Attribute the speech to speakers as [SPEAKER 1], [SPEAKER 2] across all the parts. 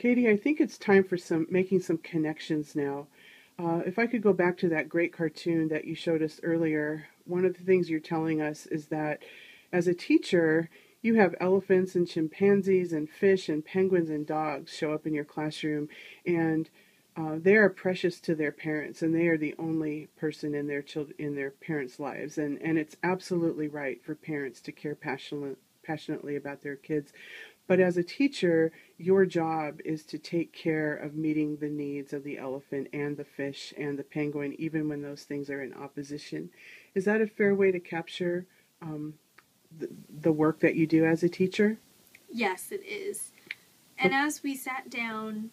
[SPEAKER 1] Cady, I think it's time for making some connections now. If I could go back to that great cartoon that you showed us earlier, one of the things you're telling us is that as a teacher, you have elephants and chimpanzees and fish and penguins and dogs show up in your classroom, and they are precious to their parents, and they are the only person in their parents' lives, and it's absolutely right for parents to care passionately about their kids. But as a teacher, your job is to take care of meeting the needs of the elephant and the fish and the penguin, even when those things are in opposition. Is that a fair way to capture um, the work that you do as a teacher?
[SPEAKER 2] Yes, it is. And as we sat down,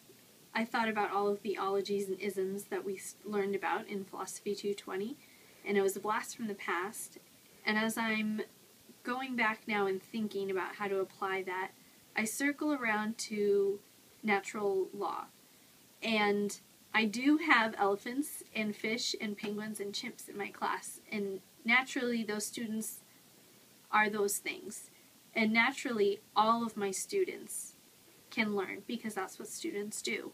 [SPEAKER 2] I thought about all of the ologies and isms that we learned about in Philosophy 220, and it was a blast from the past. And as I'm going back now and thinking about how to apply that, I circle around to natural law. And I do have elephants and fish and penguins and chimps in my class, and naturally those students are those things. And naturally, all of my students can learn because that's what students do.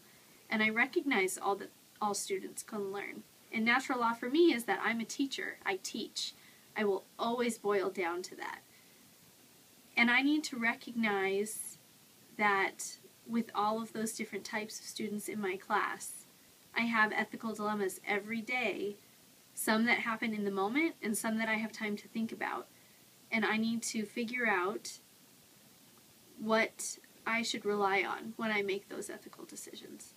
[SPEAKER 2] And I recognize that all students can learn. And natural law for me is that I'm a teacher. I teach. I will always boil down to that. And I need to recognize that with all of those different types of students in my class, I have ethical dilemmas every day, some that happen in the moment and some that I have time to think about. And I need to figure out what I should rely on when I make those ethical decisions.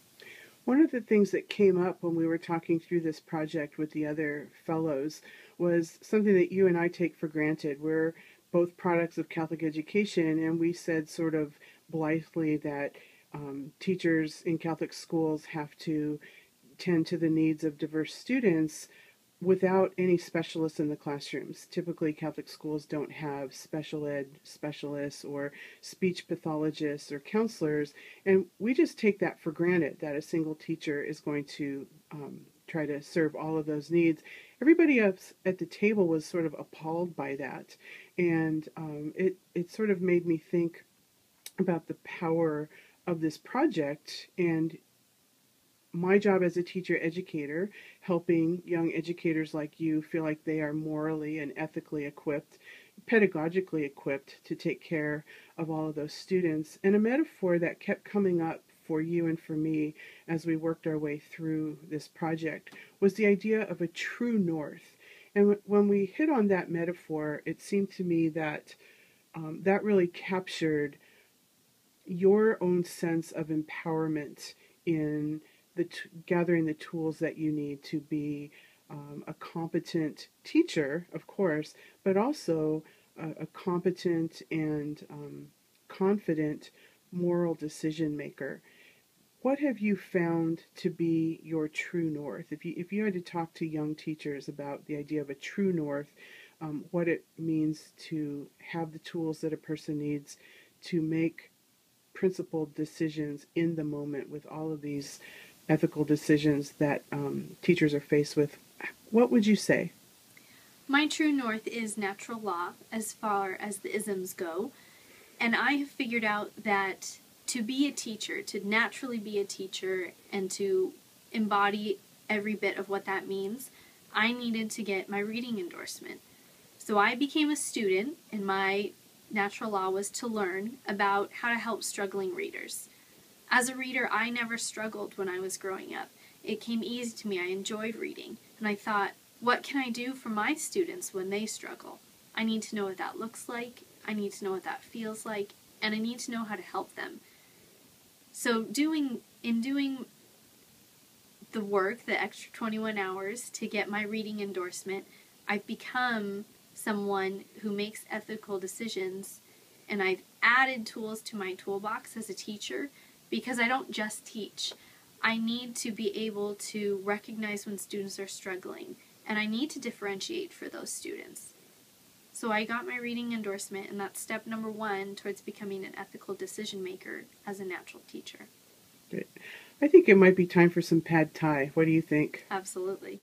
[SPEAKER 1] One of the things that came up when we were talking through this project with the other fellows was something that you and I take for granted. We're both products of Catholic education, and we said sort of blithely that teachers in Catholic schools have to tend to the needs of diverse students without any specialists in the classrooms. Typically, Catholic schools don't have special ed specialists or speech pathologists or counselors, and we just take that for granted that a single teacher is going to try to serve all of those needs. Everybody else at the table was sort of appalled by that, and it sort of made me think about the power of this project and my job as a teacher educator, helping young educators like you feel like they are morally and ethically equipped, pedagogically equipped to take care of all of those students. And a metaphor that kept coming up for you and for me as we worked our way through this project was the idea of a true north. And when we hit on that metaphor, it seemed to me that that really captured your own sense of empowerment in gathering the tools that you need to be a competent teacher, of course, but also a competent and confident moral decision maker. What have you found to be your true north? If you had to talk to young teachers about the idea of a true north, what it means to have the tools that a person needs to make principled decisions in the moment with all of these ethical decisions that teachers are faced with, what would you say?
[SPEAKER 2] My true north is natural law as far as the isms go, and I have figured out that to be a teacher, to naturally be a teacher, and to embody every bit of what that means, I needed to get my reading endorsement. So I became a student, and my natural law was to learn about how to help struggling readers. As a reader, I never struggled when I was growing up. It came easy to me. I enjoyed reading. And I thought, what can I do for my students when they struggle? I need to know what that looks like. I need to know what that feels like. And I need to know how to help them. So in doing the work, the extra 21 hours to get my reading endorsement, I've become someone who makes ethical decisions, and I've added tools to my toolbox as a teacher because I don't just teach. I need to be able to recognize when students are struggling, and I need to differentiate for those students. So I got my reading endorsement, and that's step number 1 towards becoming an ethical decision maker as a natural teacher.
[SPEAKER 1] I think it might be time for some pad thai. What do you think?
[SPEAKER 2] Absolutely.